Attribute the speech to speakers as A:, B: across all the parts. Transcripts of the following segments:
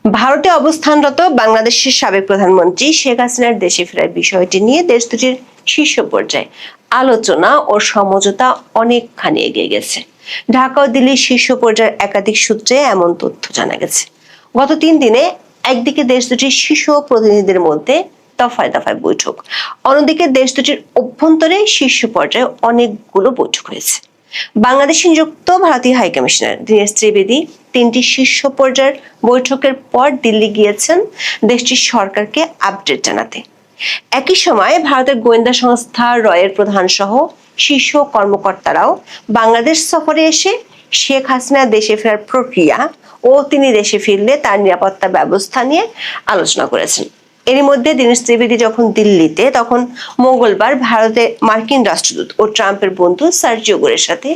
A: ভারতে অবস্থানরত বাংলাদেশের সাবেক প্রধানমন্ত্রী শেখ হাসিনার দেশে ফেরার বিষয়টি নিয়ে দেশ দুটির শীর্ষ পর্যায়ে আলোচনা ও সমঝোতা অনেকখানি এগিয়ে গেছে। ঢাকা ও দিল্লির শীর্ষ পর্যায়ের একাধিক সূত্রে এমন তথ্য জানা গেছে। গত 3 দিনে একদিকে দেশ দুটির শীর্ষ প্রতিনিধিদের মধ্যে দফায় দফায় বৈঠক, অন্যদিকে দেশ দুটির অভ্যন্তরে শীর্ষ পর্যায়ে অনেকগুলো বৈঠক হয়েছে। বাংলাদেশে নিযুক্ত ভারতীয় হাইকমিশনার দীনেশ ত্রিবেদী 3টি শীর্ষ পর্যায়ের বৈঠকের পর দিল্লি গিয়েছেন দেশটির সরকারকে আপডেট জানাতে। একই সময় ভারতের গোয়েন্দা সংস্থা রয়ের প্রধান সহ শীর্ষ কর্মকর্তারাও বাংলাদেশ সফরে এসে শেখ হাসিনা দেশে ফেরার প্রক্রিয়া ও তিনি দেশে ফিরলে তার নিরাপত্তা ব্যবস্থা নিয়ে আলোচনা করেছেন। এরই মধ্যে দীনেশ ত্রিবেদী যখন দিল্লিতে, তখন মঙ্গলবার ভারতে মার্কিন রাষ্ট্রদূত ও ট্রাম্পের বন্ধু সার্জিও গোরের সাথে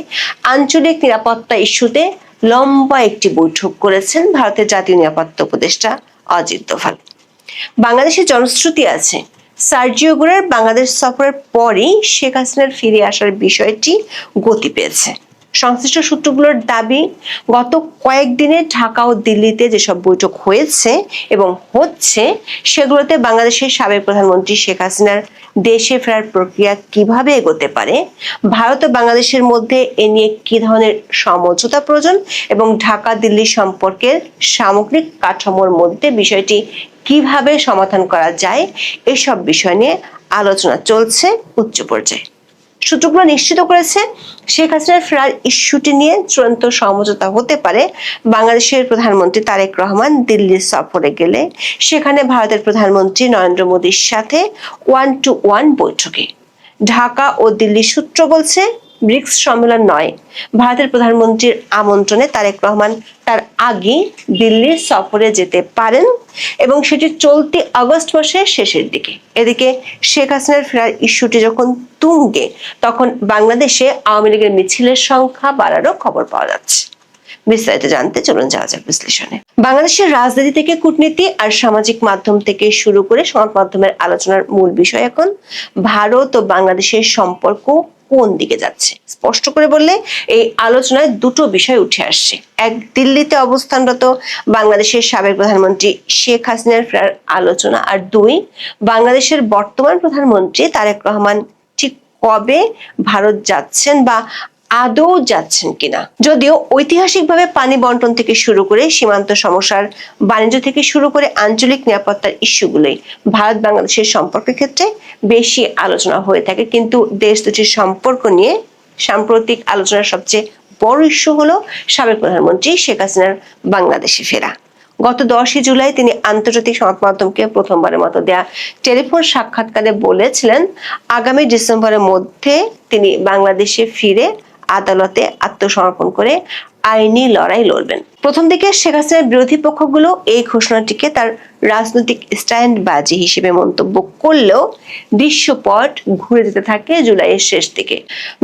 A: আঞ্চলিক নিরাপত্তা ইস্যুতে লম্বা একটি বৈঠক করেছেন ভারতের জাতীয় নিরাপত্তা উপদেষ্টা অজিত দোভাল। বাংলাদেশের জনশ্রুতি আছে, সার্জিও গোরের বাংলাদেশ সফরের পরই শেখ হাসিনার ফিরে আসার বিষয়টি গতি পেয়েছে। সংশ্লিষ্ট সূত্রগুলোর দাবি, গত কয়েকদিনে ঢাকা ও দিল্লিতে যেসব বৈঠক হয়েছে এবং হচ্ছে সেগুলোতে বাংলাদেশের সাবেক প্রধানমন্ত্রী শেখ হাসিনার দেশে ফেরার প্রক্রিয়া কিভাবে এগোতে পারে, ভারত ও বাংলাদেশের মধ্যে এ নিয়ে কি ধরনের সমঝোতা প্রয়োজন এবং ঢাকা দিল্লি সম্পর্কের সামগ্রিক কাঠামোর মধ্যে বিষয়টি কিভাবে সমাধান করা যায়, এসব বিষয় নিয়ে আলোচনা চলছে উচ্চ পর্যায়ে। সূত্রগুলো নিশ্চিত করেছে, শেখ হাসিনার ফেরার ইস্যুটি নিয়ে চূড়ান্ত সমঝোতা হতে পারে বাংলাদেশের প্রধানমন্ত্রী তারেক রহমান দিল্লির সফরে গেলে সেখানে ভারতের প্রধানমন্ত্রী নরেন্দ্র মোদীর সাথে 1-to-1 বৈঠকে। ঢাকা ও দিল্লি সূত্র বলছে, ব্রিক্স সম্মেলন নয়, ভারতের প্রধানমন্ত্রীর আমন্ত্রণে তারেক রহমান তার আগে দিল্লির সফরে যেতে পারেন এবং সেটি চলতি আগস্ট মাসের শেষের দিকে। এদিকে শেখ হাসিনার ফেরার ইস্যুটি যখন তুঙ্গে, তখন বাংলাদেশে আওয়ামী লীগের মিছিলের সংখ্যা বাড়ারও খবর পাওয়া যাচ্ছে। বিস্তারিত জানতে চলুন যাওয়া যাক বিশ্লেষণে। বাংলাদেশের রাজনীতি থেকে কূটনীতি আর সামাজিক মাধ্যম থেকে শুরু করে সংবাদ মাধ্যমের আলোচনার মূল বিষয় এখন ভারত ও বাংলাদেশের সম্পর্ক কোন দিকে যাচ্ছে। স্পষ্ট করে বললে এই আলোচনায় দুটো বিষয় উঠে আসছে। এক, দিল্লিতে অবস্থানরত বাংলাদেশের সাবেক প্রধানমন্ত্রী শেখ হাসিনার ফেরার আলোচনা, আর দুই, বাংলাদেশের বর্তমান প্রধানমন্ত্রী তারেক রহমান ঠিক কবে ভারত যাচ্ছেন বা আদৌ যাচ্ছেন কিনা। যদিও ঐতিহাসিকভাবে পানি বন্টন থেকে শুরু করে সীমান্ত সমস্যার, বাণিজ্য থেকে শুরু করে আঞ্চলিক নিরাপত্তার ইস্যুগুলোই ভারত বাংলাদেশের সম্পর্কের ক্ষেত্রে বেশি আলোচনা হয়ে থাকে, কিন্তু দেশ দুটির সম্পর্ক নিয়ে সাম্প্রতিক আলোচনার সবচেয়ে বড় ইস্যু হলো সাবেক প্রধানমন্ত্রী শেখ হাসিনার বাংলাদেশে ফেরা। গত 10 জুলাই তিনি আন্তর্জাতিক সংবাদ মাধ্যমকে প্রথমবারের মতো দেয়া টেলিফোন সাক্ষাৎকারে বলেছিলেন, আগামী ডিসেম্বরের মধ্যে তিনি বাংলাদেশে ফিরে আদালতে আত্মসমর্পণ করে আইনি লড়াই লড়বেন। প্রথম দিকে শেখ হাসিনার বিরোধী পক্ষগুলো এই ঘোষণাটিকে তার রাজনৈতিক স্ট্যান্ডবাজি হিসেবে মন্তব্য করলেও দৃশ্যপট ঘুরে যেতে থাকে জুলাইয়ের শেষ দিকে।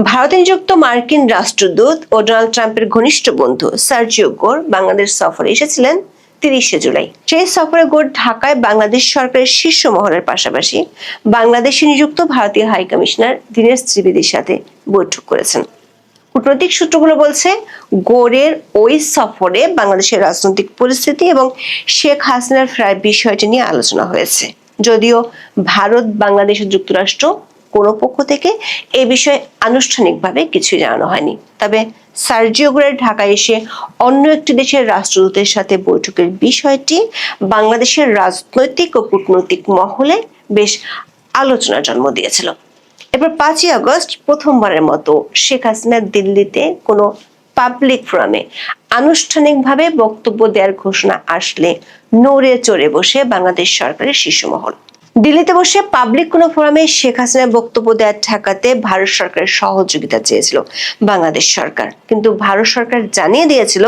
A: ভারতে নিযুক্ত মার্কিন রাষ্ট্রদূত ও ডোনাল্ড ট্রাম্পের ঘনিষ্ঠ বন্ধু সার্জিও গোর বাংলাদেশ সফরে এসেছিলেন 30 জুলাই। সেই সফরে গোর ঢাকায় বাংলাদেশ সরকারের শীর্ষ মহলের পাশাপাশি বাংলাদেশে নিযুক্ত ভারতীয় হাইকমিশনার দীনেশ ত্রিবেদীর সাথে বৈঠক করেছেন। কূটনৈতিক সূত্রগুলো বলছে, গোরের ওই সফরে বাংলাদেশের রাজনৈতিক পরিস্থিতি এবং শেখ হাসিনার ফেরার বিষয়টি নিয়ে আলোচনা হয়েছে। যদিও ভারত, বাংলাদেশ ও যুক্তরাষ্ট্র কোনো পক্ষ থেকে এই বিষয়ে আনুষ্ঠানিকভাবে কিছুই জানানো হয়নি। তবে সার্জিও গোরের ঢাকায় এসে অন্য একটি দেশের রাষ্ট্রদূতের সাথে বৈঠকের বিষয়টি বাংলাদেশের রাজনৈতিক ও কূটনৈতিক মহলে বেশ আলোচনার জন্ম দিয়েছিল। এরপর 5 আগস্ট প্রথমবারের মতো শেখ হাসিনা দিল্লিতে কোনো পাবলিক ফোরামে আনুষ্ঠানিকভাবে বক্তব্য দেওয়ার ঘোষণা আসলে নড়ে চড়ে বসে বাংলাদেশ সরকারের শীর্ষ মহল। দিল্লিতে বসে পাবলিক কোনো ফোরামে শেখ হাসিনার বক্তব্য দেওয়ার ঠেকাতে ভারত সরকারের সহযোগিতা চেয়েছিল বাংলাদেশ সরকার, কিন্তু ভারত সরকার জানিয়ে দিয়েছিল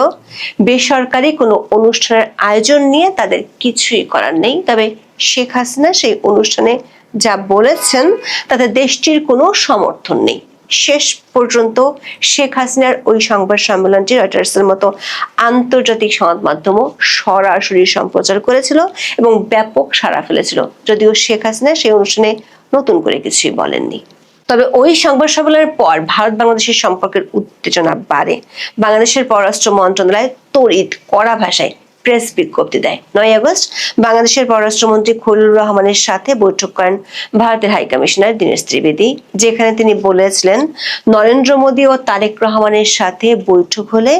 A: বেসরকারি কোনো অনুষ্ঠানের আয়োজন নিয়ে তাদের কিছুই করার নেই। তবে শেখ হাসিনা সেই অনুষ্ঠানে যা বলেছেন তাতে দেশটির কোনো সমর্থন নেই। শেষ পর্যন্ত শেখ হাসিনার ওই সংবাদ সম্মেলনটি রয়টার্সের মতো আন্তর্জাতিক সংবাদ মাধ্যমও সরাসরি সম্প্রচার করেছিল এবং ব্যাপক সাড়া ফেলেছিল, যদিও শেখ হাসিনা সেই অনুষ্ঠানে নতুন করে কিছুই বলেননি। তবে ওই সংবাদ সম্মেলনের পর ভারত বাংলাদেশের সম্পর্কের উত্তেজনা বাড়ে। বাংলাদেশের পররাষ্ট্র মন্ত্রণালয় তড়িৎ কড়া ভাষায় প্রেস বিজ্ঞপ্তি দেয়। 9 আগস্ট বাংলাদেশের পররাষ্ট্রমন্ত্রী খলিলুর রহমানের সাথে বৈঠক করেন ভারতের হাইকমিশনার দীনেশ ত্রিবেদী, যেখানে তিনি বলেছিলেন নরেন্দ্র মোদী ও তারেক রহমানের সাথে বৈঠক হলে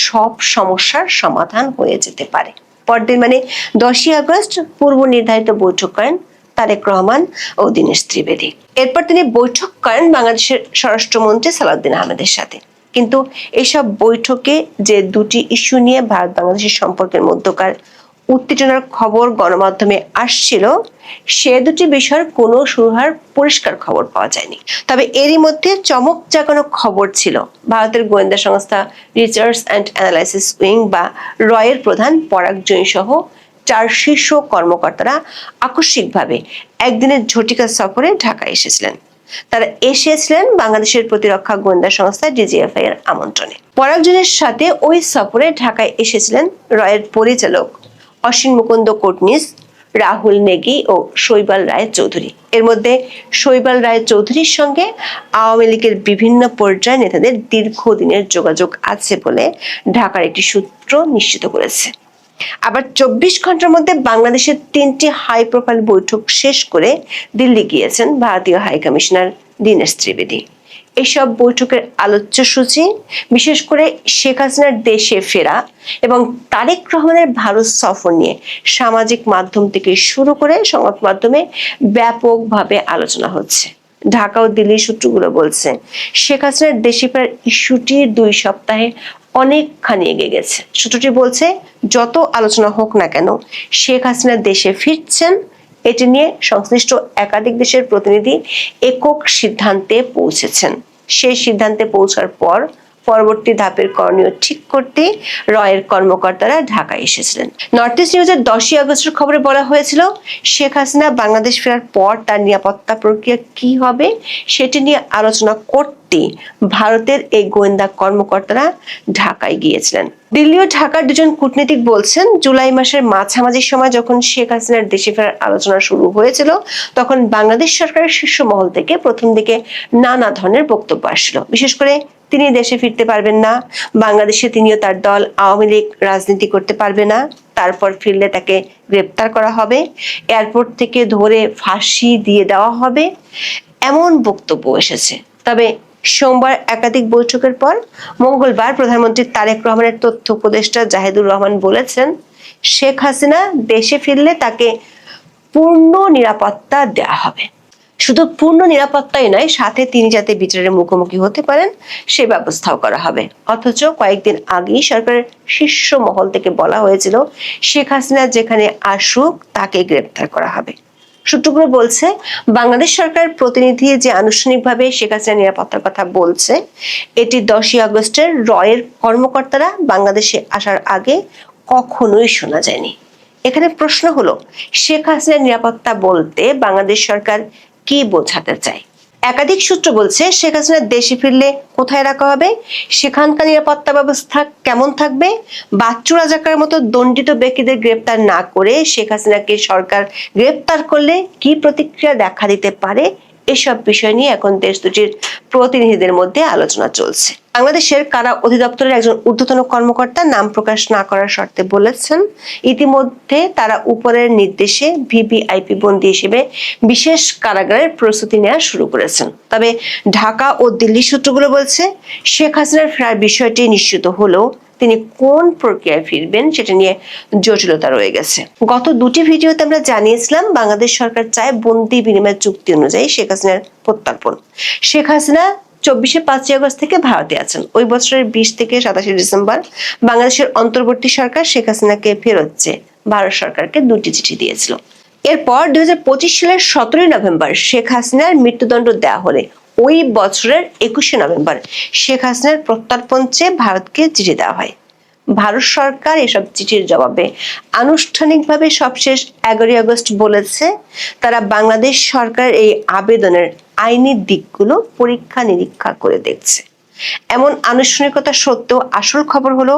A: সব সমস্যার সমাধান হয়ে যেতে পারে। পরদিন মানে 10 আগস্ট পূর্ব নির্ধারিত বৈঠক করেন তারেক রহমান ও দীনেশ ত্রিবেদী। এরপর তিনি বৈঠক করেন বাংলাদেশের স্বরাষ্ট্রমন্ত্রী সালাউদ্দিন আহমেদের সাথে। কিন্তু এসব বৈঠকে যে দুটি ইস্যু নিয়ে ভারত বাংলাদেশের সম্পর্কের মধ্যকার উত্তেজনার খবর গণমাধ্যমে আসছিল, সে দুটি বিষয়ের কোনো সুরাহার পরিষ্কার খবর পাওয়া যায়নি। তবে এরই মধ্যে চমক জাগানো খবর ছিল ভারতের গোয়েন্দা সংস্থা রিসার্চ অ্যান্ড অ্যানালাইসিস উইং বা রয়ের প্রধান পরাগ জৈন সহ 4 শীর্ষ কর্মকর্তারা আকস্মিকভাবে একদিনের ঝটিকা সফরে ঢাকা এসেছিলেন। তারা এসেছিলেন বাংলাদেশের প্রতিরক্ষা গোয়েন্দা সংস্থা ডিজিএফআই এর আমন্ত্রণে। পরাগজনের সাথে ওই সফরে ঢাকায় এসেছিলেন রয়ের পরিচালক অসীম মুকুন্দ কোটনিস, রাহুল নেগি ও শৈবাল রায় চৌধুরী। এর মধ্যে শৈবাল রায় চৌধুরীর সঙ্গে আওয়ামী লীগের বিভিন্ন পর্যায়ের নেতাদের দীর্ঘদিনের যোগাযোগ আছে বলে ঢাকার একটি সূত্র নিশ্চিত করেছে। আবার 24 ঘন্টার মধ্যে বাংলাদেশের 3টি হাই প্রোফাইল বৈঠক শেষ করে দিল্লি গিয়েছেন ভারতীয় হাইকমিশনার দীনেশ ত্রিবেদী। এসব বৈঠকের আলোচ্য সূচি বিশেষ করে শেখ হাসিনার দেশে ফেরা এবং তারেক রহমানের ভারত সফর নিয়ে সামাজিক মাধ্যম থেকে শুরু করে সংবাদ মাধ্যমে ব্যাপকভাবে আলোচনা হচ্ছে। ঢাকা ও দিল্লির সূত্রগুলো বলছে শেখ হাসিনার দেশে ফেরার ইস্যুটি 2 সপ্তাহে অনেকখানি এগিয়ে গেছে। সূত্রটি বলছে যত আলোচনা হোক না কেন শেখ হাসিনা দেশে ফিরছেন এটি নিয়ে সংশ্লিষ্ট একাধিক দেশের প্রতিনিধি একক সিদ্ধান্তে পৌঁছেছেন। সেই সিদ্ধান্তে পৌঁছার পর পরবর্তী ধাপের করণীয় ঠিক করতে রয়ের কর্মকর্তারা ঢাকায় এসেছিলেন। নর্থ ইস্ট নিউজের 10 আগস্টের খবরে বলা হয়েছিল শেখ হাসিনা বাংলাদেশ ফেরার পর তার নিরাপত্তা প্রক্রিয়া কি হবে সেটি নিয়ে আলোচনা করতে ভারতের এই গোয়েন্দা কর্মকর্তারা ঢাকায় গিয়েছিলেন। দিল্লি ও ঢাকার দুজন কূটনীতিক বলছেন জুলাই মাসের মাঝামাঝি সময় যখন শেখ হাসিনার দেশে ফেরার আলোচনা শুরু হয়েছিল তখন বাংলাদেশ সরকারের শীর্ষ মহল থেকে প্রথম দিকে নানা ধরনের বক্তব্য আসছিল। বিশেষ করে তিনি দেশে ফিরতে পারবেন না, বাংলাদেশে তিনিও তার দল আওয়ামী লীগ রাজনীতি করতে পারবে না, তারপর ফিরলে তাকে গ্রেপ্তার করা হবে, এয়ারপোর্ট থেকে ধরে ফাঁসি দিয়ে দেওয়া হবে, এমন বক্তব্য এসেছে। তবে সোমবার একাধিক বৈঠকের পর মঙ্গলবার প্রধানমন্ত্রী তারেক রহমানের তথ্য উপদেষ্টা জাহিদুর রহমান বলেছেন শেখ হাসিনা দেশে ফিরলে তাকে পূর্ণ নিরাপত্তা দেওয়া হবে। শুধু পূর্ণ নিরাপত্তাই নয়, সাথে তিনি যাতে বিচারের মুখোমুখি হতে পারেন সে ব্যবস্থাও করা হবে। অথচ কয়েকদিন আগেই সরকারের শীর্ষ মহল থেকে বলা হয়েছিল শেখ হাসিনা যেখানে আসুক তাকে গ্রেপ্তার করা হবে। সূত্রগুলো বলছে বাংলাদেশ সরকারের প্রতিনিধি যে আনুষ্ঠানিকভাবে শেখ হাসিনা নিরাপত্তার কথা বলছে এটি 10 আগস্টের রয়ের কর্মকর্তারা বাংলাদেশে আসার আগে কখনোই শোনা যায়নি। এখানে প্রশ্ন হলো শেখ হাসিনার নিরাপত্তা বলতে বাংলাদেশ সরকার কি বোঝাতে চায়? একাধিক সূত্র বলছে শেখ হাসিনা দেশে ফিরলে কোথায় রাখা হবে, সেখানকার নিরাপত্তা ব্যবস্থা কেমন থাকবে, বাচ্চু রাজাকার মতো দণ্ডিত ব্যক্তিদের গ্রেপ্তার না করে শেখ হাসিনাকে সরকার গ্রেপ্তার করলে কি প্রতিক্রিয়া দেখা দিতে পারে, এসব বিষয় নিয়ে এখন দেশ দুটির প্রতিনিধিদের মধ্যে আলোচনা চলছে। বাংলাদেশের কারা অধিদপ্তরের একজন ঊর্ধ্বতন কর্মকর্তা নাম প্রকাশ না করার শর্তে বলেছেন ইতিমধ্যে তারা উপরের নির্দেশে ভিভিআইপি বন্দী হিসেবে বিশেষ কারাগারের প্রস্তুতি নেওয়া শুরু করেছেন। তবে ঢাকা ও দিল্লি সূত্রগুলো বলছে শেখ হাসিনার ফেরার বিষয়টি নিশ্চিত হলেও তিনি কোন প্রক্রিয়ায় ফিরবেন সেটা নিয়ে জটিলতা রয়ে গেছে। গত 2টি ভিডিওতে আমরা জানিয়েছিলাম বাংলাদেশ সরকার চায় বন্দি বিনিময় চুক্তি অনুযায়ী শেখ হাসিনার প্রত্যর্পণ। শেখ হাসিনা 5 আগস্ট থেকে ভারতে আছেন। ওই বছরের 20 থেকে 27 ডিসেম্বর বাংলাদেশের অন্তর্বর্তী সরকার শেখ হাসিনাকে ফেরত চেয়ে ভারত সরকারকে 2টি চিঠি দিয়েছিল। এরপর 2025 সালের 17 নভেম্বর শেখ হাসিনার মৃত্যুদণ্ড দেওয়া হলে ওই বছরের 21 নভেম্বর শেখ হাসিনার প্রত্যর্পণ চেয়ে ভারতকে চিঠি দেওয়া হয়। ভারত সরকার এসব চিঠির জবাবে আনুষ্ঠানিকভাবে সবশেষ 11 আগস্ট বলেছে তারা বাংলাদেশ সরকারের এই আবেদনের আইনি দিকগুলো পরীক্ষা নিরীক্ষা করে দেখছে। এমন আনুষ্ঠানিকতা সত্ত্বেও আসল খবর হলো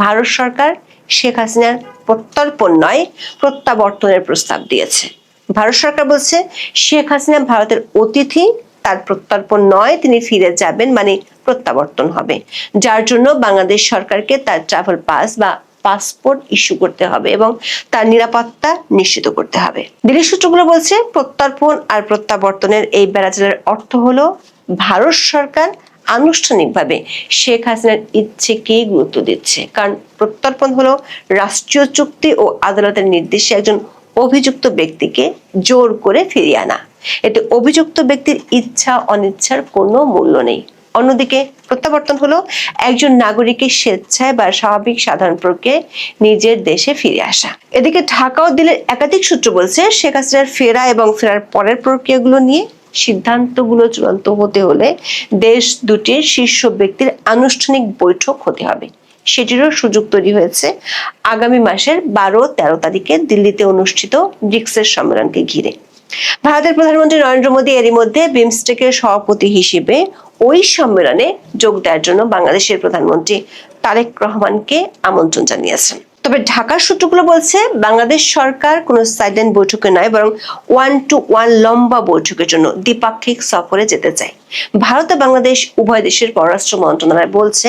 A: ভারত সরকার শেখ হাসিনার প্রত্যর্পণ নয় প্রত্যাবর্তনের প্রস্তাব দিয়েছে। ভারত সরকার বলছে শেখ হাসিনা ভারতের অতিথি, তার প্রত্যর্পণ নয়, তিনি ফিরে যাবেন মানে প্রত্যাবর্তন হবে, যার জন্য বাংলাদেশ সরকারকে তার ট্রাভেল পাস বা পাসপোর্ট ইস্যু করতে হবে এবং তার নিরাপত্তা নিশ্চিত করতে হবে। দিল্লি সূত্রগুলো বলছে প্রত্যর্পণ আর প্রত্যাবর্তনের এই বেড়াজালের অর্থ হলো ভারত সরকার আনুষ্ঠানিকভাবে শেখ হাসিনার ইচ্ছেকে গুরুত্ব দিচ্ছে, কারণ প্রত্যর্পণ হলো রাষ্ট্রীয় চুক্তি ও আদালতের নির্দেশে একজন অভিযুক্ত ব্যক্তিকে জোর করে ফিরিয়ে আনা। এতে অভিযুক্ত ব্যক্তির ইচ্ছা অনিচ্ছার কোনো মূল্য নেই। অন্যদিকে প্রত্যাবর্তন হলো একজন নাগরিকের স্বেচ্ছায় বা স্বাভাবিক সাধারণ প্রক্রিয়ায় নিজের দেশে ফিরে আসা। এদিকে ঢাকা ও দিল্লির একাধিক সূত্র বলছে শেখ হাসিনার ফেরা এবং ফেরার পরের প্রক্রিয়াগুলো নিয়ে সিদ্ধান্তগুলো চূড়ান্ত হতে হলে দেশ দুটির শীর্ষ ব্যক্তির আনুষ্ঠানিক বৈঠক হতে হবে। সেটিরও সুযোগ তৈরি হয়েছে আগামী মাসের 12-13 তারিখে দিল্লিতে অনুষ্ঠিত ব্রিক্সের সম্মেলনকে ঘিরে। ভারতের প্রধানমন্ত্রী নরেন্দ্র মোদী এরই মধ্যে বিমস্টেকের সভাপতি হিসেবে ওই সম্মেলনে যোগ দেওয়ার জন্য বাংলাদেশের প্রধানমন্ত্রী তারেক রহমানকে আমন্ত্রণ জানিয়েছেন। তবে ঢাকার সূত্রগুলো বলছে বাংলাদেশ সরকার কোনো সাইলেন্ট বৈঠকে নয়, বরং 1-to-1 লম্বা বৈঠকের জন্য দ্বিপাক্ষিক সফরে যেতে চায়। ভারত ও বাংলাদেশ উভয় দেশের পররাষ্ট্র মন্ত্রণালয় বলছে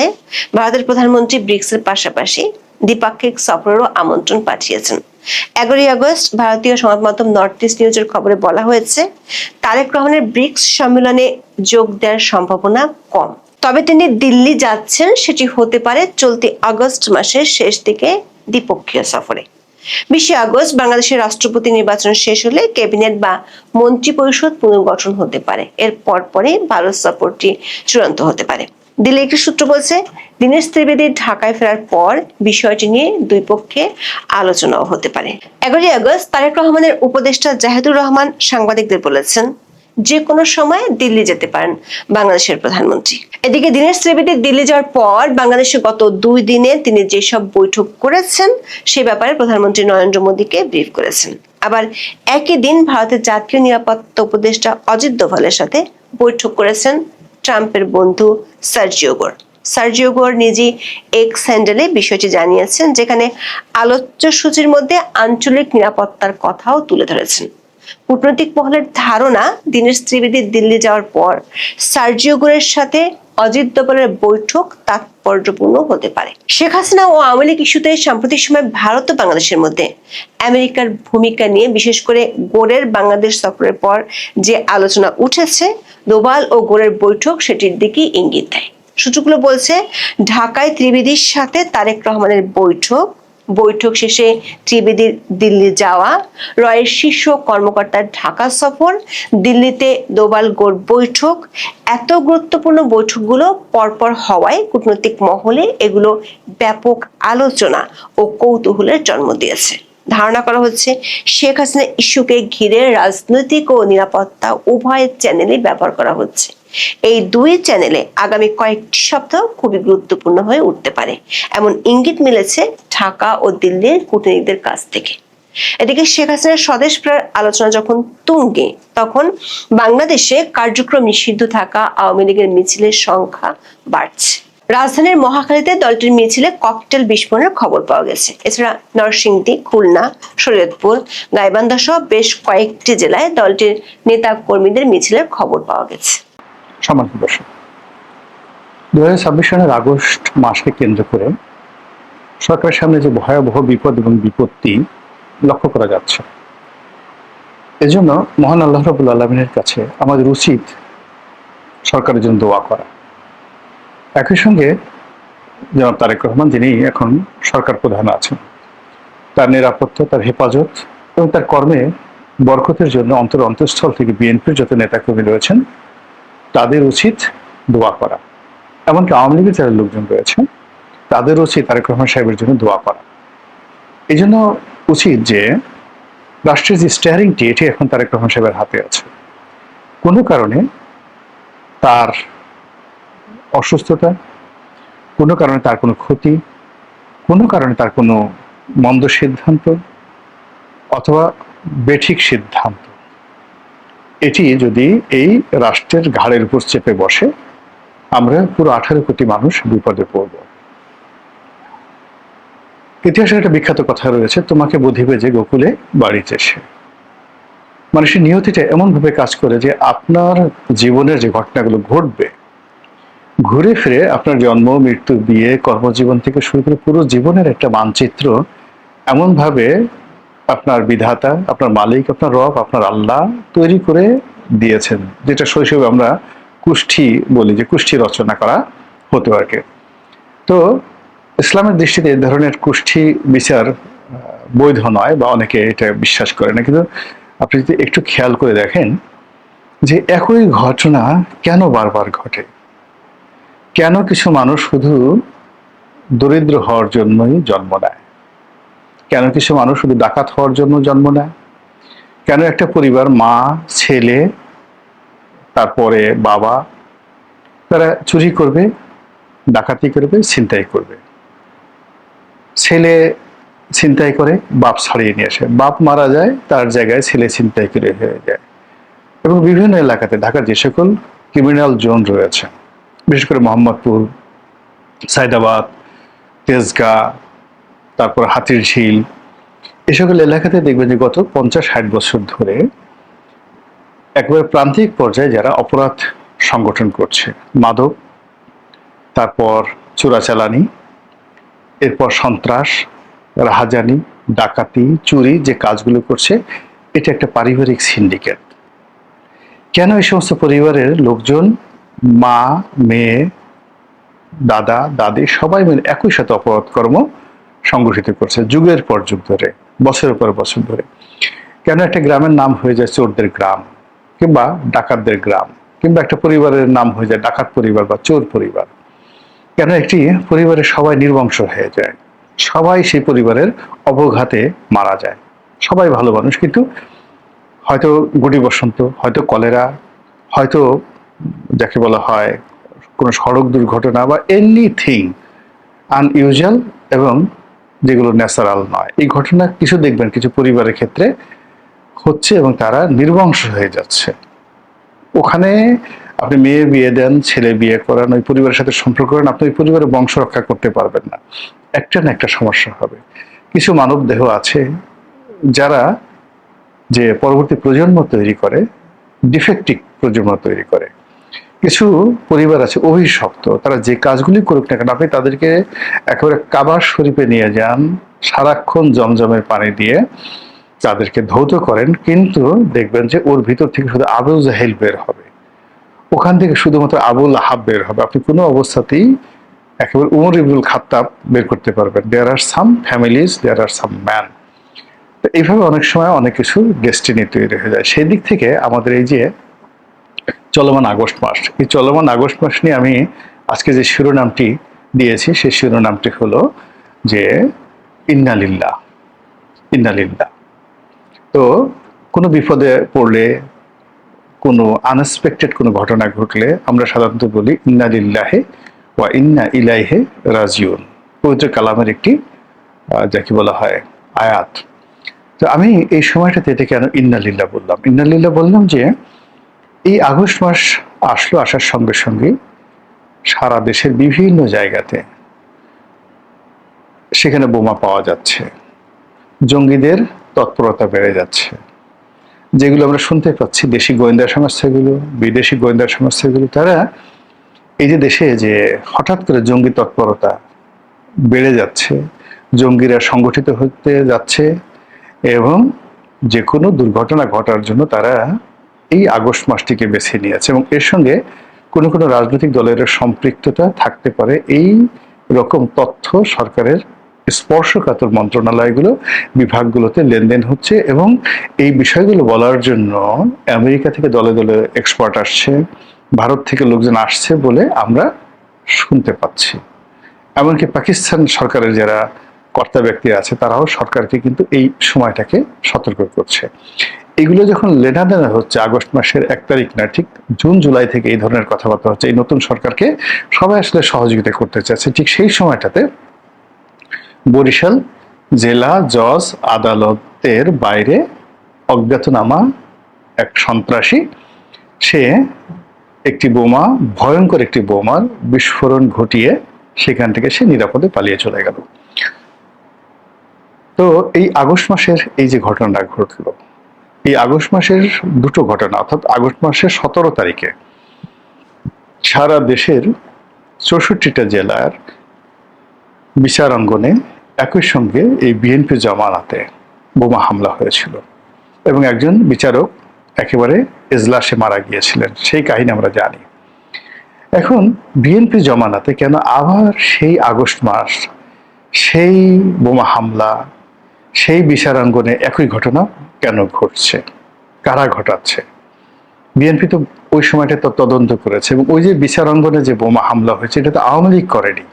A: ভারতের প্রধানমন্ত্রী ব্রিক্সের পাশাপাশি দ্বিপাক্ষিক সফরেরও আমন্ত্রণ পাঠিয়েছেন। 11 আগস্ট ভারতীয় সংবাদ মাধ্যম নর্থ ইস্ট নিউজের খবরে বলা হয়েছে তারেক রহমানের ব্রিক্স সম্মেলনে যোগ দেওয়ার সম্ভাবনা কম, তবে তিনি দিল্লি যাচ্ছেন সেটি হতে পারে চলতি আগস্ট মাসের শেষ দিকে দ্বিপক্ষীয় সফরে। 20 আগস্ট বাংলাদেশের রাষ্ট্রপতি নির্বাচন শেষ হলে ক্যাবিনেট বা মন্ত্রিপরিষদ পুনর্গঠন হতে পারে। এর পরপরই ভারত সফরটি চূড়ান্ত হতে পারে। দিল্লি একটি সূত্র বলছে দীনেশ ত্রিবেদী ঢাকায় ফেরার পর বিষয়টি নিয়ে দুই পক্ষে আলোচনাও হতে পারে। 11 আগস্ট তারেক রহমানের উপদেষ্টা জাহিদুর রহমান সাংবাদিকদের বলেছেন যে কোনো সময় দিল্লি যেতে পারেন বাংলাদেশের প্রধানমন্ত্রী। এদিকে দীনেশ ত্রিবেদী দিল্লি যাওয়ার পর বাংলাদেশে গত 2 দিনে তিনি যেসব বৈঠক করেছেন সে ব্যাপারে প্রধানমন্ত্রী নরেন্দ্র মোদীকে ব্রিফ করেছেন। আবার একই দিন ভারতের জাতীয় নিরাপত্তা উপদেষ্টা অজিত দোভালের সাথে বৈঠক করেছেন ট্রাম্পের বন্ধু সার্জিও গোর নিজেই এক্স হ্যান্ডেলে বিষয়টি জানিয়েছেন, যেখানে আলোচ্য সূচির মধ্যে আঞ্চলিক নিরাপত্তার কথাও তুলে ধরেছেন। কূটনৈতিক মহলের ধারণা দীনেশ ত্রিবেদী দিল্লি যাওয়ার পর সার্জিও গোরের সাথে অজিত দোভালের বৈঠক তাৎপর্যপূর্ণ হতে পারে। শেখ হাসিনা ও আওয়ামী লীগ ইস্যুতে সাম্প্রতিক সময় ভারত ও বাংলাদেশের মধ্যে আমেরিকার ভূমিকা নিয়ে বিশেষ করে গোরের বাংলাদেশ সফরের পর যে আলোচনা উঠেছে, দোভাল ও গোরের বৈঠক সেটির দিকেই ইঙ্গিত দেয়। সূত্রগুলো বলছে ঢাকায় ত্রিবেদীর সাথে তারেক রহমানের বৈঠক শেষে ত্রিবেদীর দিল্লি যাওয়া, রয়ের শীর্ষ কর্মকর্তার ঢাকা সফর, দিল্লিতে দোভাল গোর বৈঠক, এত গুরুত্বপূর্ণ বৈঠকগুলো পরপর হওয়ায় কূটনৈতিক মহলে এগুলো ব্যাপক আলোচনা ও কৌতূহলের জন্ম দিয়েছে। ধারণা করা হচ্ছে শেখ হাসিনা ইস্যুকে ঘিরে রাজনৈতিক ও নিরাপত্তা উভয় চ্যানেলই ব্যবহার করা হচ্ছে। এই দুই চ্যানেলে আগামী কয়েকটি সপ্তাহ খুবই গুরুত্বপূর্ণ হয়ে উঠতে পারে এমন ইঙ্গিত মিলেছে ঢাকা ও দিল্লির কূটনীতিকদের কাছ থেকে। এদিকে শেখ হাসিনার স্বদেশ ফেরার আলোচনা যখন তুঙ্গে, তখন বাংলাদেশে কার্যক্রম নিষিদ্ধ থাকা আওয়ামী লীগের মিছিলের সংখ্যা বাড়ছে। রাজধানীর মহাখালীতে দলটির মিছিলে ককটেল বিস্ফোরণের খবর পাওয়া গেছে। এছাড়া নরসিংদী, খুলনা, শরীয়তপুর, গাইবান্ধা সহ বেশ কয়েকটি জেলায় দলটির নেতা কর্মীদের মিছিলের খবর পাওয়া গেছে।
B: সম্মানিত দর্শক, 2026 সালের আগস্ট মাসকে কেন্দ্র করে সরকারের সামনে যে ভয়াবহ বিপদ এবং বিপত্তি লক্ষ্য করা যাচ্ছে, এজন্য মহান আল্লাহ রাব্বুল আলামিনের কাছে আমাদের উচিত সরকারের জন্য দোয়া করা। একই সঙ্গে জনাব তারেক রহমান, যিনি এখন সরকার প্রধান আছেন, তার নিরাপত্তা, তার হেফাজত এবং তার কর্মে বরকতের জন্য অন্তঃস্থল থেকে বিএনপির যত নেতাকর্মী রয়েছেন তাদের উচিত দোয়া করা। এমনকি আওয়ামী লীগের যারা লোকজন রয়েছে তাদের উচিত তারেক রহমান সাহেবের জন্য দোয়া করা। এই জন্য উচিত যে রাষ্ট্রের যে স্টিয়ারিংটি, এটি এখন তারেক রহমান সাহেবের হাতে আছে। কোনো কারণে তার অসুস্থতা, কোনো কারণে তার কোনো ক্ষতি, কোনো কারণে তার কোনো মন্দ সিদ্ধান্ত অথবা বেঠিক সিদ্ধান্ত, এটি যদি এই রাষ্ট্রের ঘাড়ের উপর চেপে বসে, আমরা পুরো 18 কোটি মানুষ বিপদে পড়ব। ইতিহাসের একটা বিখ্যাত কথা রয়েছে, তোমাকে বুঝিবে যে গোকুলে বাড়িতে সে। মানুষের নিয়তিটা এমন ভাবে কাজ করে যে আপনার জীবনের যে ঘটনাগুলো ঘটবে ঘুরে ফিরে আপনার জন্ম, মৃত্যু, বিয়ে, কর্মজীবন থেকে শুরু করে পুরো জীবনের একটা মানচিত্র এমনভাবে আপনার বিধাতা, আপনার মালিক, আপনার রব, আপনার আল্লাহ তৈরি করে দিয়েছেন, যেটা শৈশবে আমরা কুষ্ঠি বলি, যে কুষ্ঠি রচনা করা হতো আর কি। তো ইসলামের দৃষ্টিতে এই ধরনের কুষ্ঠি বিচার বৈধ নয়, বা অনেকে এটা বিশ্বাস করে না। কিন্তু আপনি যদি একটু খেয়াল করে দেখেন যে একই ঘটনা কেন বারবার ঘটে, কেন কিছু মানুষ শুধু দরিদ্র হওয়ার জন্যই জন্ম নেয়, কেন কিছু মানুষ শুধু ডাকাত হওয়ার জন্য জন্ম নেয়, কেন একটা পরিবার মা, ছেলে, তারপরে বাবা, তারা চুরি করবে, ডাকাতি করবে, ছিনতাই করবে। ছেলে ছিনতাই করে, বাপ ছাড়িয়ে নিয়ে আসে, বাপ মারা যায়, তার জায়গায় ছেলে ছিনতাই করে হয়ে যায়। এবং বিভিন্ন এলাকাতে ঢাকার যে সকল ক্রিমিনাল জোন রয়েছে, বিশেষ করে মোহাম্মদপুর, সাইদাবাদ, তেজগাঁ, তারপর হাতিরঝিল, এই সকল এলাকাতে দেখবেন যে গত 50-60 বছর ধরে একেবারে প্রান্তিক পর্যায়ে যারা অপরাধ সংগঠন করছে, মাদক, তারপর চোরাচালানি, এরপর সন্ত্রাস, রাহাজানি, ডাকাতি, চুরি, যে কাজগুলো করছে, এটা একটা পারিবারিক সিন্ডিকেট। কেন এই সমস্ত পরিবারের লোকজন, মা, মেয়ে, দাদা, দাদি সবাই মিলে একই সাথে অপরাধ কর্ম সংগঠিত করছে যুগের পর যুগ ধরে, বছরের পর বছর ধরে? কেন একটা গ্রামের নাম হয়ে যায় চোরদের গ্রাম কিংবা ডাকাতদের গ্রাম, কিংবা একটা পরিবারের নাম হয়ে যায় ডাকাত পরিবার বা চোর পরিবার? কেন একটি পরিবারের সবাই নির্বংশ হয়ে যায়, সবাই সেই পরিবারের অবঘাতে মারা যায়? সবাই ভালো মানুষ, কিন্তু হয়তো গুটি বসন্ত, হয়তো কলেরা, হয়তো যাকে বলা হয় কোনো সড়ক দুর্ঘটনা, বা এনিথিং আনইউজুয়াল এবং যেগুলো ন্যাচারাল নয়, এই ঘটনা কিছু দেখবেন কিছু পরিবারের ক্ষেত্রে হচ্ছে এবং তারা নির্বংশ হয়ে যাচ্ছে। ওখানে আপনি মেয়ে বিয়ে দেন, ছেলে বিয়ে করান, ওই পরিবারের সাথে সম্পর্ক করেন, আপনি ওই পরিবারের বংশ রক্ষা করতে পারবেন না, একটা না একটা সমস্যা হবে। কিছু মানব দেহ আছে যারা যে পরবর্তী প্রজন্ম তৈরি করে, ডিফেক্টিভ প্রজন্ম তৈরি করে। কিছু পরিবার আছে অভিশপ্ত, তারা যে কাজগুলি করুক না কেন, আপনি তাদেরকে একেবারে কাবা শরীফে নিয়ে যান, সারাক্ষণ জমজমের পানি দিয়ে তাদেরকে ধৌত করেন, কিন্তু দেখবেন যে ওর ভিতর থেকে শুধু আবু জাহেল বের হবে, ওখান থেকে শুধুমাত্র আবুল আহাব বের হবে। আপনি কোনো অবস্থাতেই একেবারে উমর ইবনুল খাত্তাব বের করতে পারবেন। দেয়ার আর সাম ফ্যামিলিজ, দেয়ার আর সাম ম্যান। এইভাবে অনেক সময় অনেক কিছু ডেস্টিনি তৈরি হয়ে যায়। সেই দিক থেকে আমাদের এই যে চলমান আগস্ট মাস, এই চলমান আগস্ট মাস নিয়ে আমি আজকে যে শিরোনামটি দিয়েছি, সেই শিরোনামটি হলো যে ইন্না লিল্লাহ, ইন্না লিল্লাহ। তো কোনো বিপদে পড়লে, কোনো আনএক্সপেক্টেড কোনো ঘটনা ঘটলে আমরা সাধারণত বলি ইন্না লিল্লাহি ওয়া ইন্না ইলাইহি রাজিউন, পবিত্র কালামের একটি যাকে বলা হয় আয়াত। তো আমি এই সময়টাতে এটা কেন ইন্না লিল্লাহ বললাম? ইন্না লিল্লাহ বললাম যে এই আগস্ট মাস আসলো, আসার সঙ্গে সঙ্গে সারা দেশের বিভিন্ন জায়গাতে সেখানে বোমা পাওয়া যাচ্ছে, জঙ্গিদের তৎপরতা বেড়ে যাচ্ছে। যেগুলো আমরা শুনতে পাচ্ছি, দেশি গোয়েন্দা সংস্থাগুলো, বিদেশি গোয়েন্দা সংস্থাগুলো, তারা এই যে দেশে যে হঠাৎ করে জঙ্গি তৎপরতা বেড়ে যাচ্ছে, জঙ্গিরা সংগঠিত হতে যাচ্ছে এবং যে কোনো দুর্ঘটনা ঘটার জন্য তারা এই আগস্ট মাসটিকে বেছে নিয়েছে, এবং এর সঙ্গে কোনো কোনো রাজনৈতিক দলের সম্পৃক্ততা থাকতে পারে, এই রকম তথ্য সরকারের স্পর্শকাতর মন্ত্রণালয়গুলো, বিভাগগুলোতে লেনদেন হচ্ছে। এবং এই বিষয়গুলো বলার জন্য আমেরিকা থেকে দলে দলে এক্সপার্ট আসছে, ভারত থেকে লোকজন আসছে বলে আমরা শুনতে পাচ্ছি। এমনকি পাকিস্তান সরকারের যারা কর্তা ব্যক্তি আছে তারাও সরকারকে কিন্তু এই সময়টাকে সতর্ক করছে। এগুলো যখন লেনাদেনা হচ্ছে আগস্ট মাসের 1 তারিখ না, ঠিক জুন জুলাই থেকে এই ধরনের কথাবার্তা হচ্ছে, এই নতুন সরকারকে সবাই আসলে সহযোগিতা করতে চাচ্ছে, ঠিক সেই সময়টাতে বরিশাল জেলা জজ আদালতের বাইরে অজ্ঞাতনামা এক সন্ত্রাসী, সে একটি বোমা, ভয়ঙ্কর একটি বোমার বিস্ফোরণ ঘটিয়ে সেখান থেকে সে নিরাপদে পালিয়ে চলে গেল। তো এই আগস্ট মাসের এই যে ঘটনাটা ঘটলো, এই আগস্ট মাসের দুটো ঘটনা, অর্থাৎ আগস্ট মাসের 17 তারিখে সারা দেশের 64টা জেলার বিচার অঙ্গনে একই সঙ্গে এই বিএনপি জমানাতে বোমা হামলা হয়েছিল এবং একজন বিচারক একেবারে এজলাসে মারা গিয়েছিলেন, সেই কাহিনী আমরা জানি। এখন বিএনপি জমানাতে কেন আবার সেই আগস্ট মাস, সেই বোমা হামলা, সেই বিচারাঙ্গনে একই ঘটনা কেন ঘটছে, কারা ঘটাচ্ছে? বিএনপি তো ওই সময়টা তো তদন্ত করেছে এবং ওই যে বিচারাঙ্গনে যে বোমা হামলা হয়েছে এটা তো আওয়ামী লীগ করেনি,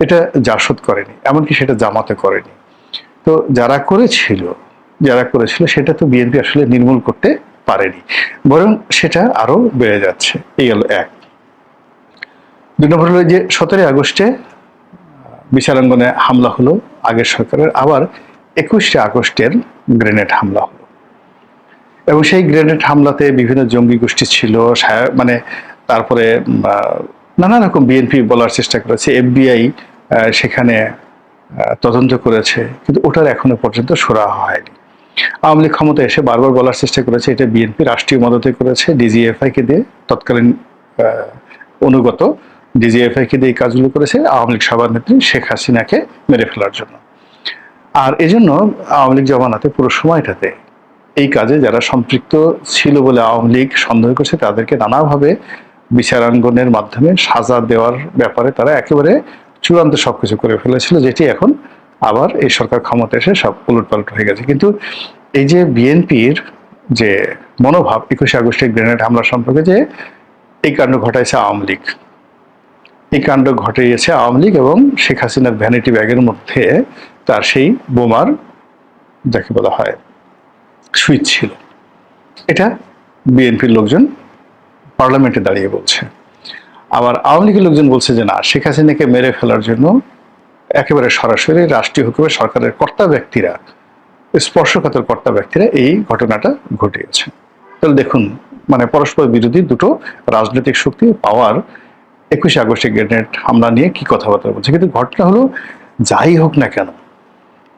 B: এটা জাসদ করেনি, এমনকি সেটা জামাতে করেনি। তো যারা করেছিল সেটা তো বিএনপি আসলে নির্মূল করতে পারেনি, বরং সেটা আরো বেড়ে যাচ্ছে। এই গেল এক। 2 নম্বর হলো যে 17 আগস্টে বিচারাঙ্গনে হামলা হলো আগের সরকারের, আবার 21 আগস্টের গ্রেনেড হামলা হলো এবং সেই গ্রেনেড হামলাতে বিভিন্ন জঙ্গি গোষ্ঠী ছিল, মানে তারপরে নানা রকম বিএনপি বলার চেষ্টা করেছে, এফবিআই সেখানে তদন্ত করেছে, কিন্তু ওটার এখনো পর্যন্ত সুরাহা হয়নি। আওয়ামী লীগ ক্ষমতা এসে বারবার বলার চেষ্টা করেছে এটা বিএনপি রাষ্ট্রীয় মদতে করেছে, ডিজিএফআই কে দিয়ে, তৎকালীন অনুগত ডিজিএফআই কে দিয়ে এই কাজগুলো করেছে আওয়ামী লীগ সভানেত্রী শেখ হাসিনাকে মেরে ফেলার জন্য। আর এজন্য আওয়ামী লীগ জমানাতে পুরো সময়টাতে এই কাজে যারা সম্পৃক্ত ছিল বলে আওয়ামী লীগ সন্দেহ করছে তাদেরকে নানাভাবে বিচারাঙ্গনের মাধ্যমে সাজা দেওয়ার ব্যাপারে তারা একেবারে চূড়ান্ত সবকিছু করে ফেলেছিল, যেটি এখন আবার এই সরকার ক্ষমতা এসে সব উলটপালট হয়ে গেছে। কিন্তু এই যে বিএনপির যে মনোভাব 21 আগস্টের গ্রেনেড হামলা সম্পর্কে, যে এই কাণ্ড ঘটাইছে আওয়ামী লীগ, এই কাণ্ড ঘটিয়েছে আওয়ামী লীগ এবং শেখ হাসিনার ভ্যানিটি ব্যাগের মধ্যে তার সেই বোমার যাকে বলা হয় সুইচ ছিল, এটা বিএনপির লোকজন পার্লামেন্টে দাঁড়িয়ে বলছে। আবার আওয়ামী লীগের লোকজন বলছে যে না, শেখ হাসিনাকে মেরে ফেলার জন্য একেবারে সরাসরি রাষ্ট্রীয় হুকুমে সরকারের কর্তা ব্যক্তিরা, স্পর্শকাতর কর্তা ব্যক্তিরা এই ঘটনাটা ঘটিয়েছে। তাহলে দেখুন, মানে পরস্পর বিরোধী দুটো রাজনৈতিক শক্তি পাওয়ার 21 আগস্টে গ্রেনেড হামলা নিয়ে কি কথাবার্তা বলছে। কিন্তু ঘটনা হলো যাই হোক না কেন,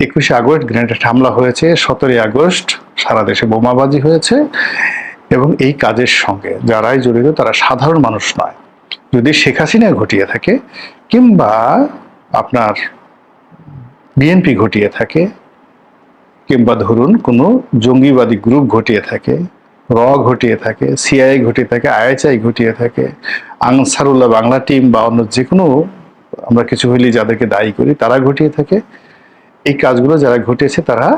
B: 21 আগস্ট গ্রেনেড হামলা হয়েছে, 17 আগস্ট সারা দেশে বোমাবাজি হয়েছে এবং এই কাজের সঙ্গে যারাই জড়িত তারা সাধারণ মানুষ নয়। যদি শেখ হাসিনা ঘটিয়ে থাকে কিংবা আপনার বিএনপি ঘটিয়ে থাকে কিংবা ধরুন কোনো জঙ্গিবাদী গ্রুপ ঘটিয়ে থাকে, র ঘটিয়ে থাকে, সিআইএ ঘটিয়ে থাকে, আইএসআই ঘটিয়ে থাকে, আনসারুল্লাহ বাংলা টিম বা অন্য যে কোনো আমরা কিছু হইলে যাদেরকে দায়ী করি তারা ঘটিয়ে থাকে, এই কাজগুলো যারা ঘটিয়েছে তারা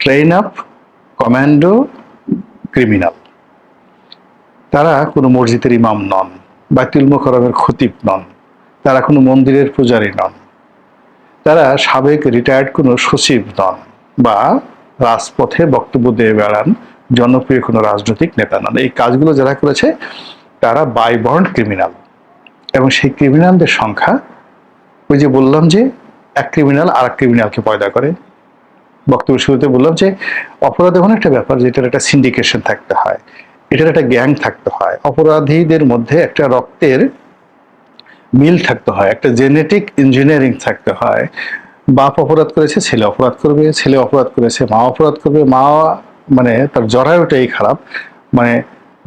B: ট্রেন আপ কমান্ডো ক্রিমিনাল। তারা কোনো মসজিদের ইমাম নন, বাইতুল মুকাররমের খতিব নন, তারা কোনো মন্দিরের পূজারী নন, তারা সাবেক রিটায়ার্ড কোনো সচিব নন বা রাজপথে বক্তব্য দিয়ে বেড়ান জনপ্রিয় কোনো রাজনৈতিক নেতা নন। এই কাজগুলো যারা করেছে তারা বাই বর্ন ক্রিমিনাল এবং সেই ক্রিমিনালদের সংখ্যা, ওই যে বললাম যে এক ক্রিমিনাল আর এক ক্রিমিনালকে পয়দা করে, বক্তব্য শুরুতে বললাম যে অপরাধ এমন একটা ব্যাপার যেটার একটা সিন্ডিকেশন থাকতে হয়, এটার একটা গ্যাং থাকতে হয়, অপরাধীদের মধ্যে একটা রক্তের মিল থাকতে হয়, একটা জেনেটিক ইঞ্জিনিয়ারিং থাকতে হয়। বাপ অপরাধ করেছে ছেলে অপরাধ করবে, ছেলে অপরাধ করেছে মা অপরাধ করবে, মা মানে তার জরায়ুটাই খারাপ, মানে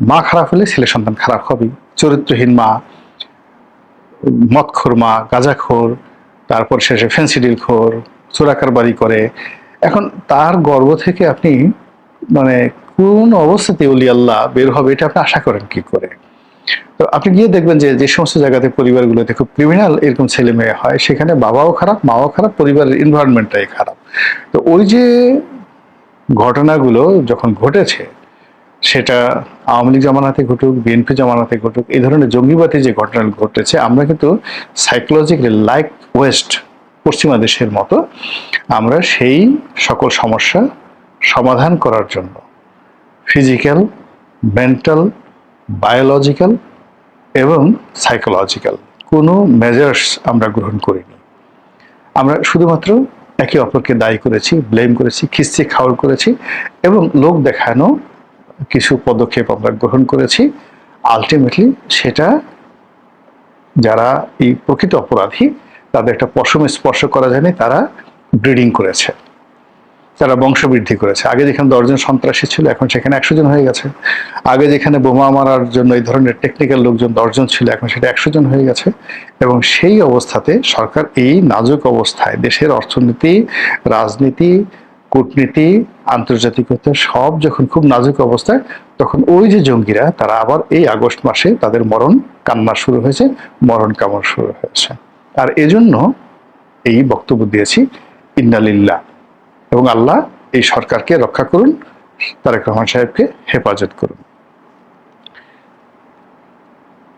B: মা খারাপ হলে ছেলে সন্তান খারাপ হবে, চরিত্রহীন মা, মদখোর মা, গাঁজাখোর, তারপর শেষে ফেন্সিডিল খোর, চোরাকারবারি করে। এখন তার গর্ভ থেকে আপনি মানে কোন অবস্থাতে ওলি আল্লাহ বের হবে এটা আপনি আশা করেন কি করে? তো আপনি গিয়ে দেখবেন যে যে সমস্ত জায়গাতে পরিবারগুলোতে খুব ক্রিমিনাল এরকম ছেলে মেয়ে হয়, সেখানে বাবাও খারাপ, মাও খারাপ, পরিবারের এনভায়রনমেন্টটাই খারাপ। তো ওই যে ঘটনাগুলো যখন ঘটেছে, সেটা আওয়ামী লীগ জামানাতে ঘটুক, বিএনপি জামানাতে ঘটুক, এই ধরনের জঙ্গিবাদী যে ঘটনা ঘটেছে, আমরা কিন্তু সাইকোলজিক্যালি লাইক ওয়েস্ট, পশ্চিমা দেশের মতো আমরা সেই সকল সমস্যা সমাধান করার জন্য ফিজিক্যাল, মেন্টাল, বায়োলজিক্যাল এবং সাইকোলজিক্যাল কোনো মেজার্স আমরা গ্রহণ করিনি। আমরা শুধুমাত্র একে অপরকে দায়ী করেছি, ব্লেম করেছি, খিস্তি খাওয়ার করেছি এবং লোক দেখানো কিছু পদক্ষেপ আমরা গ্রহণ করেছি। আলটিমেটলি সেটা যারা এই প্রকৃত অপরাধী তাদের একটা পশমে স্পর্শ করা যায়নি, তারা ব্রিডিং করেছে। তারা বংশবৃদ্ধি করেছে। আগে যেখানে 10 জন সন্ত্রাসী ছিল, এখন সেখানে 100 জন হয়ে গেছে। আগে যেখানে বোমা মারার জন্য এই ধরনের টেকনিক্যাল লোকজন 10 জন ছিল, এখন সেটা 100 জন হয়ে গেছে। এবং সেই অবস্থাতে সরকার এই নাজুক অবস্থায় দেশের অর্থনীতি, রাজনীতি, কূটনীতি, আন্তর্জাতিকতা সব যখন খুব নাজুক অবস্থায়, তখন ওই যে জঙ্গিরা তারা আবার এই আগস্ট মাসে তাদের মরণ কান্না শুরু হয়েছে, মরণ কামড় শুরু হয়েছে। আর এজন্য এই বক্তব্য দিয়েছি, ইন্নালিল্লাহ, এবং আল্লাহ এই সরকারকে রক্ষা করুন, তারেক রহমান সাহেবকে হেফাজত করুন।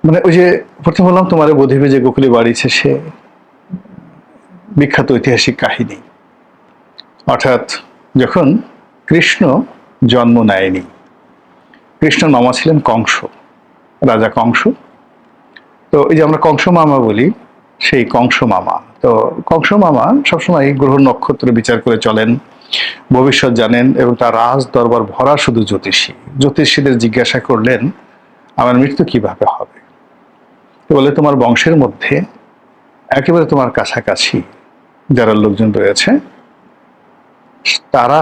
B: মানে ওই যে প্রথম বললাম তোমারে বধিবে যে গোকুলে বাড়িছে, সে বিখ্যাত ঐতিহাসিক কাহিনী। অর্থাৎ যখন কৃষ্ণ জন্ম নেয়নি, কৃষ্ণর মামা ছিলেন কংস, রাজা কংস। তো এই যে আমরা কংস মামা বলি, সেই কংস মামা, তো কংস মামা সবসময় গ্রহ নক্ষত্র বিচার করে চলেন, ভবিষ্যৎ জানেন, এবং তার রাজ দরবার ভরা শুধু জ্যোতিষী। জ্যোতিষীদের জিজ্ঞাসা করলেন আমার মৃত্যু কিভাবে হবে। বলে তোমার বংশের মধ্যে একেবারে তোমার কাছাকাছি যারা লোকজন রয়েছে তারা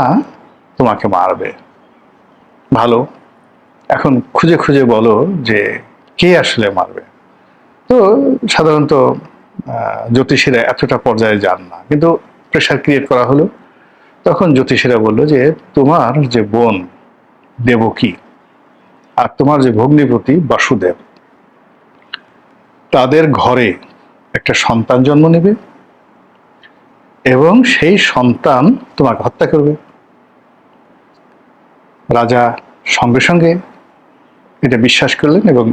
B: তোমাকে মারবে। ভালো, এখন খুঁজে খুঁজে বলো যে কে আসলে মারবে। তো সাধারণত জ্যোতিষীরা এতটা পর্যায়ে যান না, কিন্তু প্রেশার ক্রিয়েট করা হলো। তখন জ্যোতিষীরা বললো যে তোমার যে বোন দেবকী আর তোমার যে ভগ্নিপতি বাসুদেব, তাদের ঘরে একটা সন্তান জন্ম নেবে এবং সেই সন্তান তোমাকে হত্যা করবে। রাজা সঙ্গে সঙ্গে এটা বিশ্বাস করলেন এবং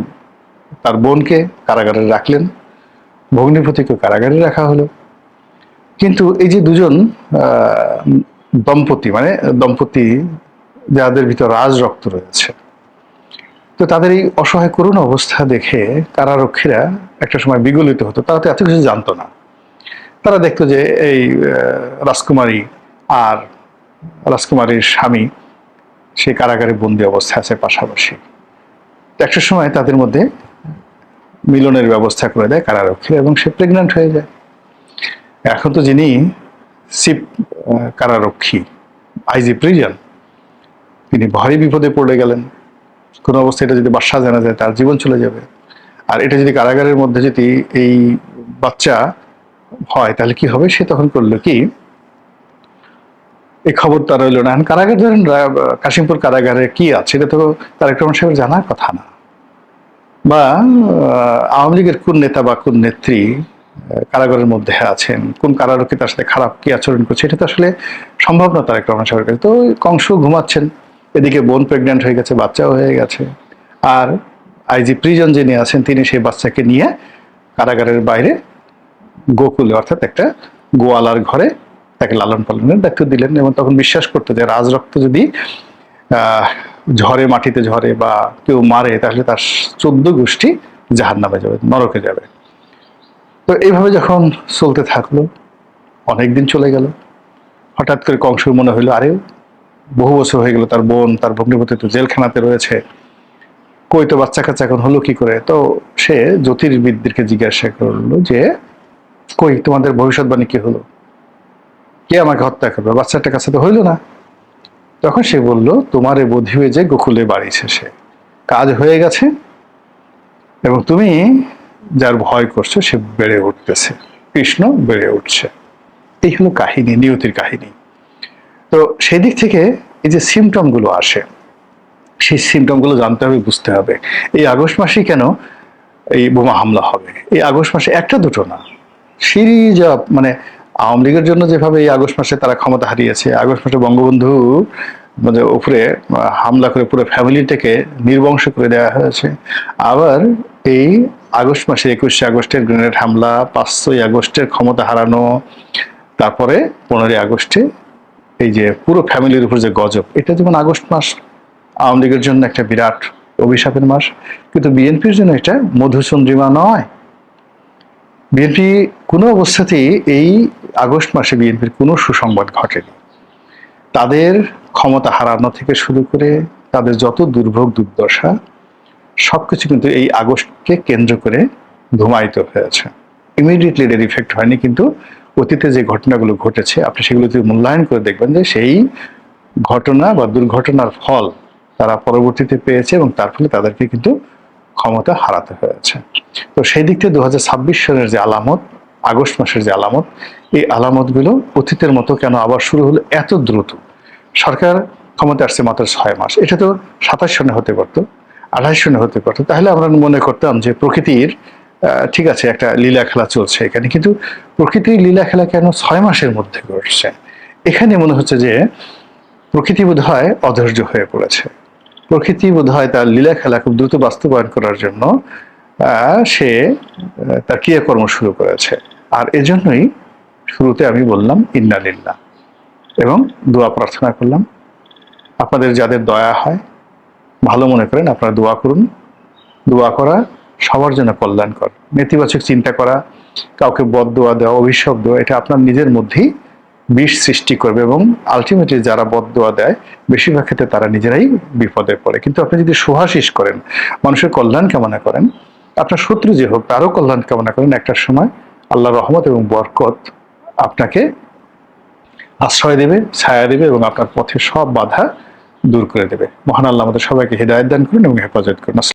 B: তার বোনকে কারাগারে রাখলেন, ভগ্নিপতিকে কারাগারে রাখা হলো। কিন্তু এই যে দুজন দম্পতি, মানে দম্পতি যাদের ভিতর রাজ রক্ত রয়েছে, তো তাদের এই অসহায় করুণ অবস্থা দেখে কারারক্ষীরা একটা সময় বিগলিত হতো। তারা তো এত কিছু জানতো না। তারা দেখতো যে এই রাজকুমারী আর রাজকুমারীর স্বামী সেই কারাগারে বন্দি অবস্থায় আছে পাশাপাশি। একটা সময় তাদের মধ্যে মিলনের ব্যবস্থা করে দেয় কারারক্ষীরা এবং সে প্রেগন্যান্ট হয়ে যায়। এখন তো যিনি চিফ কারারক্ষী, আইজি প্রিজন, তিনি ভারী বিপদে পড়ে গেলেন। কোনো অবস্থায় এটা যদি বাদশা জানা যায় তার জীবন চলে যাবে। আর এটা যদি কারাগারের মধ্যে যদি এই বাচ্চা হয় তাহলে কি হবে। সে তখন করলো কি, এই খবর তার রইল না। কারাগার ধরেন কাশিমপুর কারাগারে কি আছে এটা তো তারেক রহমান সাহেবের জানার কথা না, বা আওয়ামী লীগের কোন নেতা বা কোন নেত্রী কারাগারের মধ্যে আছেন, কোন কারারক্ষী তার সাথে খারাপ কি আচরণ করছে, এটা তো আসলে সম্ভব না তারেক রহমান সাহেবের কাছে। তো কংস ঘুমাচ্ছেন, এদিকে বোন প্রেগন্যান্ট হয়ে গেছে, বাচ্চাও হয়ে গেছে, আর আইজি প্রিজন যিনি আছেন তিনি সেই বাচ্চাকে নিয়ে কারাগারের বাইরে গোকুলে, অর্থাৎ একটা গোয়ালার ঘরে তাকে লালন পালনের দায়িত্ব দিলেন। এবং তখন বিশ্বাস করতো যে রাজরক্ত যদি ঝরে, মাটিতে ঝরে বা কেউ মারে, তাহলে তার 14 গোষ্ঠী জাহান্নামে যাবে, নরকে যাবে। তো এইভাবে যখন চলতে থাকলো, অনেকদিন চলে গেল। হঠাৎ করে কংসের মনে হইলো আরে বহু বছর হয়ে গেল, তার বোন তার ভগ্নিপতি তো জেলখানাতে রয়েছে, কই তো বাচ্চা কাচ্চা এখন হলো কি করে। তো সে জ্যোতির্বিদদেরকে জিজ্ঞাসা করলো যে কই তোমাদের ভবিষ্যৎবাণী কি হলো, কে আমাকে হত্যা করবে, বাচ্চাটার কাছে তো হইলো না। তখন সে বলল তোমারে বধিবে যে গোকুলে বাড়িছে, সে কাজ হয়ে গেছে এবং তুমি যার ভয় করছো সে বেড়ে উঠতেছে, কৃষ্ণ বেড়ে উঠছে। এই হলো কাহিনী, নিয়তির কাহিনী। তো সেই দিক থেকে এই যে সিমটম গুলো আসে, সেই সিমটম গুলো জানতে হবে, বুঝতে হবে। এই আগস্ট মাসে কেন এই বোমা হামলা হবে, এই আগস্ট মাসে একটা দুটো না, সিরিজ অফ, মানে আওয়ামী লীগের জন্য যেভাবে এই আগস্ট মাসে তারা ক্ষমতা হারিয়েছে, আগস্ট মাসে বঙ্গবন্ধু মানে উপরে হামলা করে পুরো ফ্যামিলিটাকে নির্বংশ করে দেওয়া হয়েছে। আবার এই আগস্ট মাসে 21শে আগস্টের গ্রেনেড হামলা, 5ই আগস্টের ক্ষমতা হারানো, তারপরে 15ই আগস্টে এই যে পুরো ফ্যামিলির উপর যে গজব, এটা যেমন আগস্ট মাস আওয়ামী লীগের জন্য একটা বিরাট অভিশাপের মাস, কিন্তু বিএনপির জন্য এটা মধুচন্দ্রিমা নয়। বিএনপি কোনো অবস্থাতেই এই আগস্ট মাসে বিএনপির কোনো সুসংবাদ ঘটেনি। তাদের ক্ষমতা হারানো থেকে শুরু করে তাদের যত দুর্ভোগ দুর্দশা সবকিছু কিন্তু এই আগস্টকে কেন্দ্র করে ধুমায়িত হয়েছে। ইমিডিয়েটলি এর ইফেক্ট হয়নি, কিন্তু অতীতে যে ঘটনাগুলো ঘটেছে আপনি সেগুলো যদি মূল্যায়ন করে দেখবেন যে সেই ঘটনা বা দুর্ঘটনার ফল তারা পরবর্তীতে পেয়েছে এবং তার ফলে তাদেরকে কিন্তু ক্ষমতা হারাতে হয়েছে। তো সেই দিক থেকে 2026 সালের যে আলামত, আগস্ট মাসের যে আলামত, এই আলামতগুলো অতীতের মতো কেন আবার শুরু হলো এত দ্রুত? সরকার ক্ষমতা আসছে মাত্র 6 মাস, এটা তো 27 সনে হতে পারতো, 28 সনে হতে পারতো। তাহলে আমরা মনে করতাম যে প্রকৃতির ঠিক আছে একটা লীলা খেলা চলছে এখানে, কিন্তু প্রকৃতির লীলা খেলা কেন 6 মাসের মধ্যে ঘটছে? এখানে মনে হচ্ছে যে প্রকৃতি বোধ হয় অধৈর্য হয়ে পড়েছে। প্রকৃতি বোধ হয় তার লীলা খেলা খুব দ্রুত বাস্তবায়ন করার জন্য সে তার ক্রিয়াকর্ম শুরু করেছে। আর এজন্যই শুরুতে আমি বললাম ইন্না লিল্লাহ এবং দোয়া প্রার্থনা করলাম। আপনাদের যাদের দয়া হয়, ভালো মনে করেন, আপনারা দোয়া করুন। দোয়া করা সবার জন্য কল্যাণকর। নেতিবাচক চিন্তা করা, কাউকে বদদোয়া দেওয়া, অভিশাপ দেওয়া, এটা আপনার নিজের মধ্যেই বিষ সৃষ্টি করবে এবং আলটিমেটলি যারা বদদোয়া দেয় বেশিরভাগ ক্ষেত্রে তারা নিজেরাই বিপদে পড়ে। কিন্তু আপনি যদি সুহাসিস করেন, মানুষের কল্যাণ কামনা করেন, আপনার শত্রু যে হোক তারও কল্যাণ কামনা করেন, একটা সময় আল্লাহর রহমত এবং বরকত আপনাকে আশ্রয় দেবে, ছায়া দেবে এবং আপনার পথে সব বাধা দূর করে দেবে। মহান আল্লাহ আমাদের সবাইকে হিদায়াত দান করুন এবং হেফাজত করুন।